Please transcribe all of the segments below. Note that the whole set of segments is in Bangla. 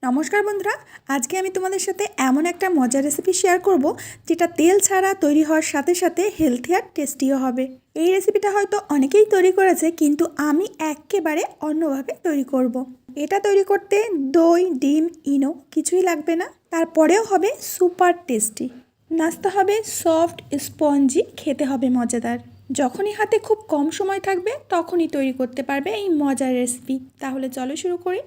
নমস্কার বন্ধুরা, আজকে আমি তোমাদের সাথে এমন একটা মজার রেসিপি শেয়ার করব যেটা তেল ছাড়া তৈরি হওয়ার সাথে সাথে হেলথি আর টেস্টিও হবে। এই রেসিপিটা হয়তো অনেকেই তৈরি করেছে, কিন্তু আমি একেবারে অন্যভাবে তৈরি করব। এটা তৈরি করতে দই, ডিম, ইনো কিছুই লাগবে না, তারপরেও হবে সুপার টেস্টি। নাস্তা হবে সফট, স্পঞ্জি, খেতে হবে মজাদার। যখনই হাতে খুব কম সময় থাকবে তখনই তৈরি করতে পারবে এই মজার রেসিপি। তাহলে চলো শুরু করি।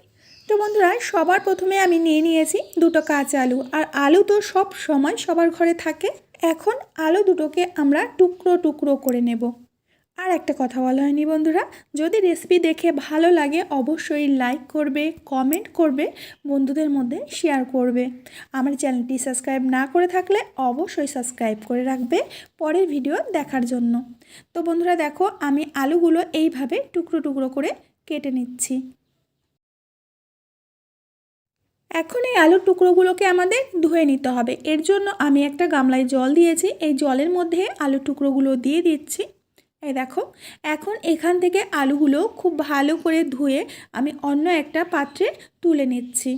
তো বন্ধুরা, সবার প্রথমে আমি নিয়ে নিয়েছি দুটো কাঁচা আলু। আর আলু তো সব সময় সবার ঘরে থাকে। এখন আলু দুটোকে আমরা টুকরো টুকরো করে নেব। আর একটা কথা বলা হয়নি বন্ধুরা, যদি রেসিপি দেখে ভালো লাগে অবশ্যই লাইক করবে, কমেন্ট করবে, বন্ধুদের মধ্যে শেয়ার করবে। আমার চ্যানেলটি সাবস্ক্রাইব না করে থাকলে অবশ্যই সাবস্ক্রাইব করে রাখবে পরের ভিডিও দেখার জন্য। তো বন্ধুরা দেখো, আমি আলুগুলো এইভাবে টুকরো টুকরো করে কেটে নিচ্ছি। এখন এই আলুর টুকরোগুলোকে আমাদের ধুয়ে নিতে হবে। এর জন্য আমি একটা গামলায় জল দিয়েছি, এই জলের মধ্যে আলুর টুকরোগুলো দিয়ে দিচ্ছি। এই দেখো, এখন এখান থেকে আলুগুলো খুব ভালো করে ধুয়ে আমি অন্য একটা পাত্রে তুলে নিচ্ছি।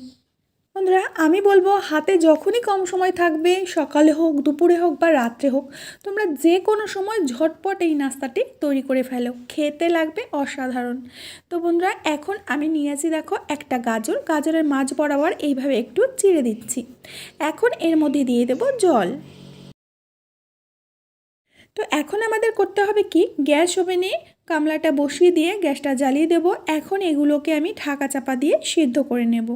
বন্ধুরা, আমি বলবো হাতে যখনই কম সময় থাকবে, সকালে হোক, দুপুরে হোক বা রাত্রে হোক, তোমরা যে কোনো সময় ঝটপট এই নাস্তাটি তৈরি করে ফেলো, খেতে লাগবে অসাধারণ। তো বন্ধুরা, এখন আমি নিয়েছি দেখো একটা গাজর, গাজরের মাঝ বরাবর এইভাবে একটু চিড়ে দিচ্ছি। এখন এর মধ্যে দিয়ে দেব জল। তো এখন আমাদের করতে হবে কি, গ্যাস ওভেনে গামলাটা বসিয়ে দিয়ে গ্যাসটা জ্বালিয়ে দেব। এখন এগুলোকে আমি ঢাকা চাপা দিয়ে সিদ্ধ করে নেব।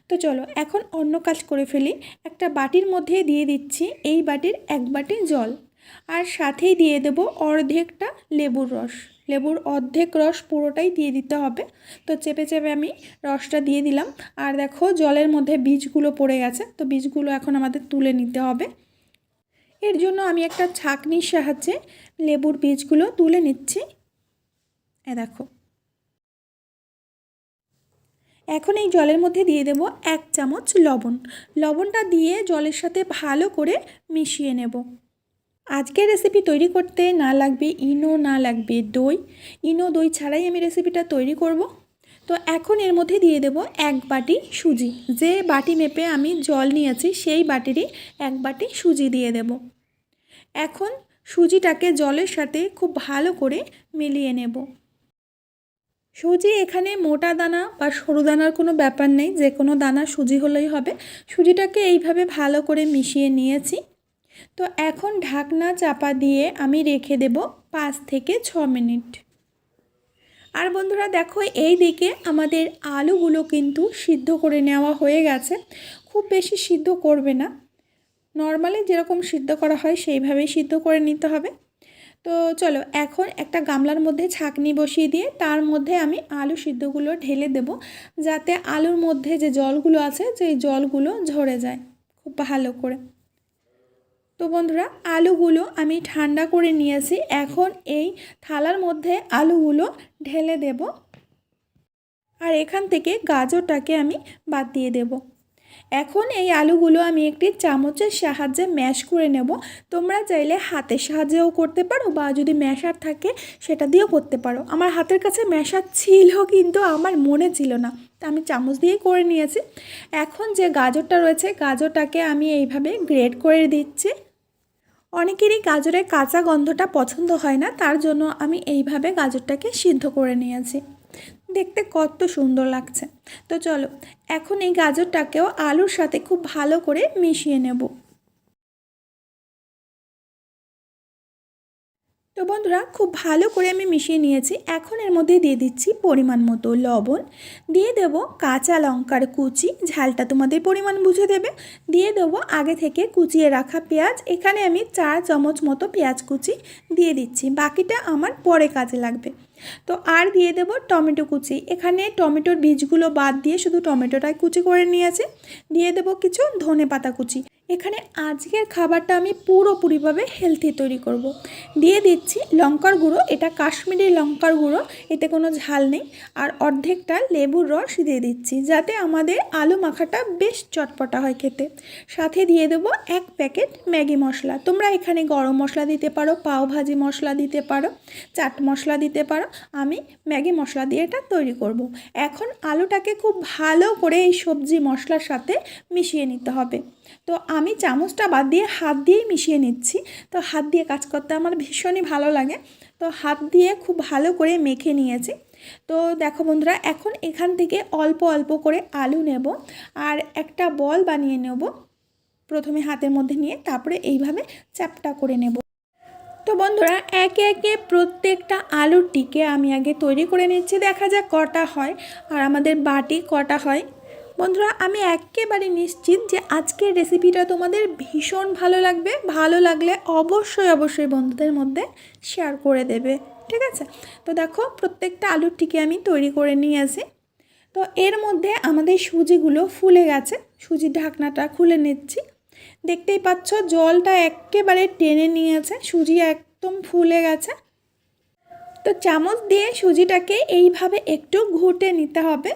তো চলো এখন অন্য কাজ করে ফেলি। একটা বাটির মধ্যে দিয়ে দিচ্ছি এই বাটির এক বাটি জল, আর সাথেই দিয়ে দেব অর্ধেকটা লেবুর রস। লেবুর অর্ধেক রস পুরোটাই দিয়ে দিতে হবে। তো চেপে চেপে আমি রসটা দিয়ে দিলাম। আর দেখো জলের মধ্যে বীজগুলো পড়ে গেছে, তো বীজগুলো এখন আমাদের তুলে নিতে হবে। এর জন্য আমি একটা ছাঁকনির সাহায্যে লেবুর বীজগুলো তুলে নিচ্ছি। দেখো, এখন এই জলের মধ্যে দিয়ে দেব 1 চামচ লবণ। লবণটা দিয়ে জলের সাথে ভালো করে মিশিয়ে নেব। আজকের রেসিপি তৈরি করতে না লাগবে ইনো, না লাগবে দই। ইনো দই ছাড়াই আমি রেসিপিটা তৈরি করব। তো এখন এর মধ্যে দিয়ে দেব 1 বাটি সুজি। যে বাটি মেপে আমি জল নিয়েছি সেই বাটিরই 1 বাটি সুজি দিয়ে দেব। এখন সুজিটাকে জলের সাথে খুব ভালো করে মিলিয়ে নেব। সুজি এখানে মোটা দানা বা সরু দানার কোনো ব্যাপার নেই, যে কোনো দানা সুজি হলেই হবে। সুজিটাকে এইভাবে ভালো করে মিশিয়ে নিয়েছি। তো এখন ঢাকনা চাপা দিয়ে আমি রেখে দেব 5 থেকে 6 মিনিট। আর বন্ধুরা দেখো, এই দিকে আমাদের আলুগুলো কিন্তু সিদ্ধ করে নেওয়া হয়ে গেছে। খুব বেশি সিদ্ধ করবে না, নর্মালি যেরকম সিদ্ধ করা হয় সেইভাবেই সিদ্ধ করে নিতে হবে। তো চলো এখন একটা গামলার মধ্যে ছাঁকনি বসিয়ে দিয়ে তার মধ্যে আমি আলু সিদ্ধগুলো ঢেলে দেব, যাতে আলুর মধ্যে যে জলগুলো আছে সেই জলগুলো ঝরে যায় খুব ভালো করে। তো বন্ধুরা, আলুগুলো আমি ঠান্ডা করে নিয়েছি। এখন এই থালার মধ্যে আলুগুলো ঢেলে দেব, আর এখান থেকে গাজরটাকে আমি বাদ দিয়ে দেব। এখন এই আলুগুলো আমি একটি চামচের সাহায্যে ম্যাশ করে নেব। তোমরা চাইলে হাতের সাহায্যেও করতে পারো, বা যদি ম্যাশার থাকে সেটা দিয়েও করতে পারো। আমার হাতের কাছে ম্যাশার ছিল, কিন্তু আমার মনে ছিল না, তা আমি চামচ দিয়েই করে নিয়েছি। এখন যে গাজরটা রয়েছে, গাজরটাকে আমি এইভাবে গ্রেট করে দিচ্ছি। অনেকেরই গাজরের কাঁচা গন্ধটা পছন্দ হয় না, তার জন্য আমি এইভাবে গাজরটাকে সিদ্ধ করে নিয়েছি। দেখতে কত সুন্দর লাগছে। তো চলো এখন এই গাজরটাকেও আলুর সাথে খুব ভালো করে মিশিয়ে নেব। তো বন্ধুরা, খুব ভালো করে আমি মিশিয়ে নিয়েছি। এখন এর মধ্যে দিয়ে দিচ্ছি পরিমাণ মতো লবণ, দিয়ে দেব কাঁচা লঙ্কার কুচি, ঝালটা তোমাদের পরিমাণ বুঝে দেবে। দিয়ে দেব আগে থেকে কুচিয়ে রাখা পেঁয়াজ, এখানে আমি 4 চামচ মতো পেঁয়াজ কুচি দিয়ে দিচ্ছি, বাকিটা আমার পরে কাজে লাগবে। তো আর দিয়ে দেব টমেটো কুচি, এখানে টমেটোর বীজগুলো বাদ দিয়ে শুধু টমেটোটাই কুচি করে নিয়েছি। দিয়ে দেব কিছু ধনেপাতা কুচি। এখানে আজকের খাবারটা আমি পুরোপুরিভাবে হেলদি তৈরি করব। দিয়ে দিচ্ছি লঙ্কার গুঁড়ো, এটা কাশ্মীরি লঙ্কার গুঁড়ো, এতে কোনো ঝাল নেই। আর অর্ধেকটা লেবুর রস দিয়ে দিচ্ছি যাতে আমাদের আলু মাখাটা বেশ চটপটা হয় খেতে। সাথে দিয়ে দেবো 1 প্যাকেট ম্যাগি মশলা। তোমরা এখানে গরম মশলা দিতে পারো, পাও ভাজি মশলা দিতে পারো, চাট মশলা দিতে পারো। আমি ম্যাগি মশলা দিয়ে এটা তৈরি করব। এখন আলুটাকে খুব ভালো করে এই সবজি মশলার সাথে মিশিয়ে নিতে হবে। তো আমি চামচটা বাদ দিয়ে হাত দিয়েই মিশিয়ে নিচ্ছি। তো হাত দিয়ে কাজ করতে আমার ভীষণই ভালো লাগে, তো হাত দিয়ে খুব ভালো করে মেখে নিয়েছি। তো দেখো বন্ধুরা, এখন এখান থেকে অল্প অল্প করে আলু নেব আর একটা বল বানিয়ে নেব। প্রথমে হাতের মধ্যে নিয়ে তারপরে এইভাবে চ্যাপটা করে নেব। তো বন্ধুরা, একে একে প্রত্যেকটা আলুর টিকে আমি আগে তৈরি করে নিচ্ছি, দেখা যাক কটা হয় আর আমাদের বাটি কটা হয়। বন্ধুরা, আমি একেবারে নিশ্চিত যে আজকের রেসিপিটা তোমাদের ভীষণ ভালো লাগবে। ভালো লাগলে অবশ্যই অবশ্যই বন্ধুদের মধ্যে শেয়ার করে দেবে, ঠিক আছে? তো দেখো, প্রত্যেকটা আলুর টিকে আমি তৈরি করে নিয়ে আসি। তো এর মধ্যে আমাদের সুজিগুলো ফুলে গেছে, সুজির ঢাকনাটা খুলে নিচ্ছি। দেখতেই পাচ্ছ জলটা একেবারে টেনে নিয়েছে, সুজি একদম ফুলে গেছে। তো চামচ দিয়ে সুজিটাকে এইভাবে একটু ঘুটে নিতে হবে।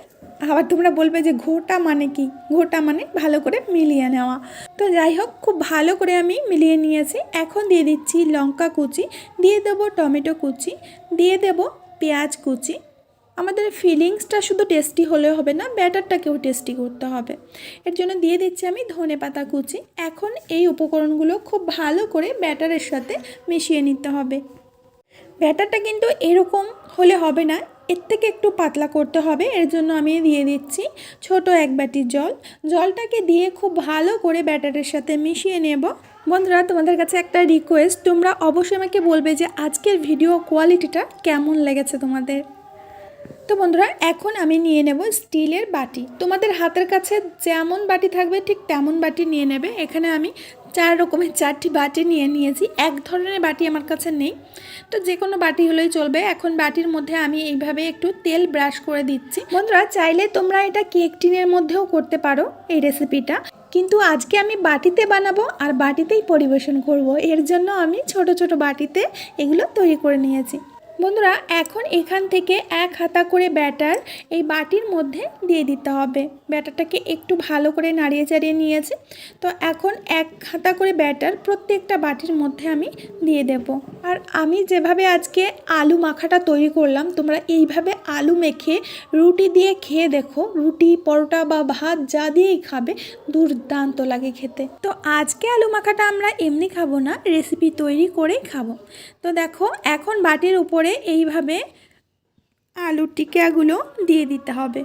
আবার তোমরা বলবে যে ঘোটা মানে কি? ঘোটা মানে ভালো করে মিলিয়ে নেওয়া। তো যাই হোক, খুব ভালো করে আমি মিলিয়ে নিয়েছি। এখন দিয়ে দিচ্ছি লঙ্কা কুচি, দিয়ে দেবো টমেটো কুচি, দিয়ে দেবো পেঁয়াজ কুচি। আমাদের ফিলিংসটা শুধু টেস্টি হলে হবে না, ব্যাটারটাকেও টেস্টি করতে হবে। এর জন্য দিয়ে দিচ্ছি আমি ধনেপাতা কুচি। এখন এই উপকরণগুলো খুব ভালো করে ব্যাটারের সাথে মিশিয়ে নিতে হবে। ব্যাটারটা কিন্তু এরকম হলে হবে না, এর থেকে একটু পাতলা করতে হবে। এর জন্য আমি দিয়ে দিচ্ছি ছোট 1 বাটি জল। জলটাকে দিয়ে খুব ভালো করে ব্যাটারের সাথে মিশিয়ে নেব। বন্ধুরা, তোমাদের কাছে একটা রিকোয়েস্ট, তোমরা অবশ্যই আমাকে বলবে যে আজকের ভিডিও কোয়ালিটিটা কেমন লেগেছে তোমাদের। তো বন্ধুরা, এখন আমি নিয়ে নেব স্টিলের বাটি। তোমাদের হাতের কাছে যেমন বাটি থাকবে ঠিক তেমন বাটি নিয়ে নেবে। এখানে আমি 4 রকমের 4টি বাটি নিয়ে নিয়েছি। এক ধরনের বাটি আমার কাছে নেই, তো যে কোনো বাটি হলেই চলবে। এখন বাটির মধ্যে আমি এইভাবে একটু তেল ব্রাশ করে দিচ্ছি। বন্ধুরা, চাইলে তোমরা এটা কেক টিনের মধ্যেও করতে পারো এই রেসিপিটা, কিন্তু আজকে আমি বাটিতে বানাবো আর বাটিতেই পরিবেশন করব। এর জন্য আমি ছোট ছোট বাটিতে এগুলো তৈরি করে নিয়েছি। বন্ধুরা, এখন এখান থেকে 1 হাতা করে ব্যাটার এই বাটির মধ্যে দিয়ে দিতে হবে। ব্যাটারটাকে একটু ভালো করে নাড়িয়ে চাড়িয়ে নিয়েছি। তো এখন 1 হাতা করে ব্যাটার প্রত্যেকটা বাটির মধ্যে আমি দিয়ে দেব। আর আমি যেভাবে আজকে আলু মাখাটা তৈরি করলাম, তোমরা এইভাবে আলু মেখে রুটি দিয়ে খেয়ে দেখো। রুটি, পরোটা বা ভাত যা দিয়েই খাবে, দুর্দান্ত লাগে খেতে। তো আজকে আলু মাখাটা আমরা এমনি খাবো না, রেসিপি তৈরি করেই খাবো। তো দেখো, এখন বাটির উপরে এইভাবে আলুর টিকিয়াগুলো দিয়ে দিতে হবে।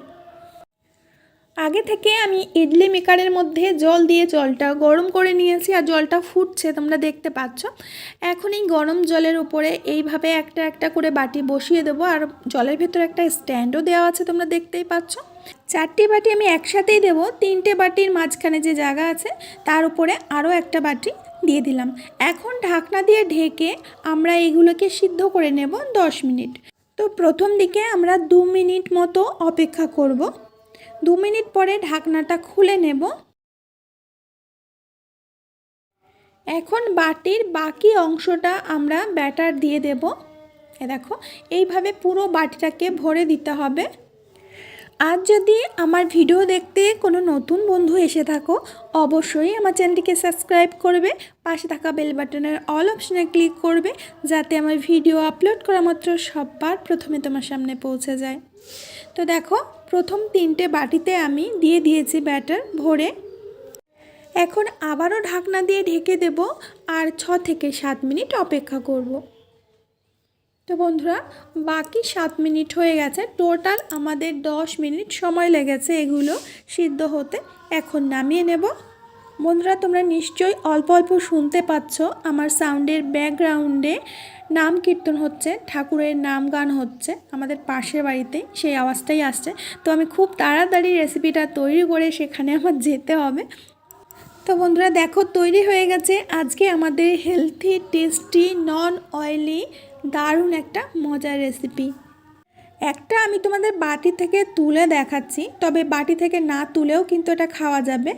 আগে থেকে আমি ইডলি মেকারের মধ্যে জল দিয়ে জলটা গরম করে নিয়েছি আর জলটা ফুটছে, তোমরা দেখতে পাচ্ছ। এখন এই গরম জলের উপরে এইভাবে একটা একটা করে বাটি বসিয়ে দেবো। আর জলের ভেতরে একটা স্ট্যান্ডও দেওয়া আছে, তোমরা দেখতেই পাচ্ছ। 4টি বাটি আমি একসাথেই দেবো। 3টে বাটির মাঝখানে যে জায়গা আছে তার উপরে আরও একটা বাটি দিয়ে দিলাম। এখন ঢাকনা দিয়ে ঢেকে আমরা এগুলোকে সিদ্ধ করে নেব 10 মিনিট। তো প্রথম দিকে আমরা 2 মিনিট মতো অপেক্ষা করব। 2 মিনিট পরে ঢাকনাটা খুলে নেব। এখন বাটির বাকি অংশটা আমরা ব্যাটার দিয়ে দেব। দেখো, এইভাবে পুরো বাটিটাকে ভরে দিতে হবে। আজ যদি আমার ভিডিও দেখতে কোনো নতুন বন্ধু এসে থাকো, অবশ্যই আমার চ্যানেলটিকে সাবস্ক্রাইব করবে, পাশে থাকা বেল বাটনের অল অপশনে ক্লিক করবে, যাতে আমার ভিডিও আপলোড করা মাত্র সবার প্রথমে তোমার সামনে পৌঁছে যায়। তো দেখো, প্রথম 3টে বাটিতে আমি দিয়ে দিয়েছি ব্যাটার ভরে। এখন আবারও ঢাকনা দিয়ে ঢেকে দেব আর 6 থেকে 7 মিনিট অপেক্ষা করব। তো বন্ধুরা, বাকি 7 মিনিট হয়ে গেছে। টোটাল আমাদের 10 মিনিট সময় লেগেছে এগুলো সিদ্ধ হতে। এখন নামিয়ে নেব। বন্ধুরা, তোমরা নিশ্চয়ই অল্প অল্প শুনতে পাচ্ছ আমার সাউন্ডের ব্যাকগ্রাউন্ডে নাম কীর্তন হচ্ছে, ঠাকুরের নাম গান হচ্ছে আমাদের পাশের বাড়িতে, সেই আওয়াজটাই আসছে। তো আমি খুব তাড়াতাড়ি রেসিপিটা তৈরি করে সেখানে আমার যেতে হবে। তো বন্ধুরা দেখো, তৈরি হয়ে গেছে আজকে আমাদের হেলথি, টেস্টি, নন অয়েলি দারুণ একটা মজার রেসিপি। একটা আমি তোমাদের বাটি থেকে তুলে দেখাচ্ছি, তবে বাটি থেকে না তুলেও কিন্তু এটা খাওয়া যাবে।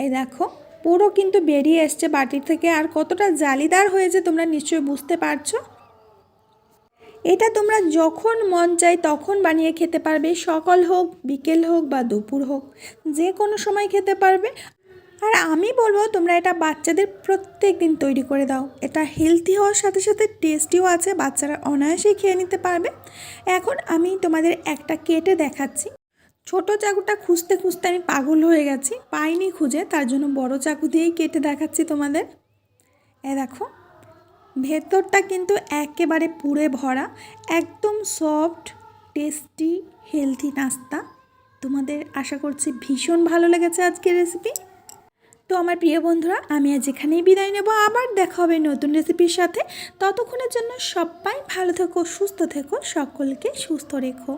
এই দেখো, পুরো কিন্তু বেরিয়ে এসছে বাটির থেকে, আর কতটা জালিদার হয়েছে তোমরা নিশ্চয়ই বুঝতে পারছো। এটা তোমরা যখন মন চাই তখন বানিয়ে খেতে পারবে, সকাল হোক, বিকেল হোক বা দুপুর হোক, যে কোনো সময় খেতে পারবে। আর আমি বলবো তোমরা এটা বাচ্চাদের প্রত্যেক দিন তৈরি করে দাও। এটা হেলদি হওয়ার সাথে সাথে টেস্টিও আছে, বাচ্চারা অনায়াসেই খেয়ে নিতে পারবে। এখন আমি তোমাদের একটা কেটে দেখাচ্ছি। ছোট চাকুটা খুঁজতে খুঁজতে আমি পাগল হয়ে গেছি, পাইনি খুঁজে, তার জন্য বড় চাকু দিয়েই কেটে দেখাচ্ছি তোমাদের। দেখো, ভেতরটা কিন্তু একেবারে পুড়ে ভরা, একদম সফট, টেস্টি, হেলদি নাস্তা। তোমাদের আশা করছি ভীষণ ভালো লেগেছে আজকের রেসিপি। তো আমার প্রিয় বন্ধুরা, আমি আজ এখানেই বিদায় নেব, আবার দেখা হবে নতুন রেসিপির সাথে। ততক্ষণের জন্য সবাই ভালো থেকো, সুস্থ থেকো, সকলকে সুস্থ রেখো।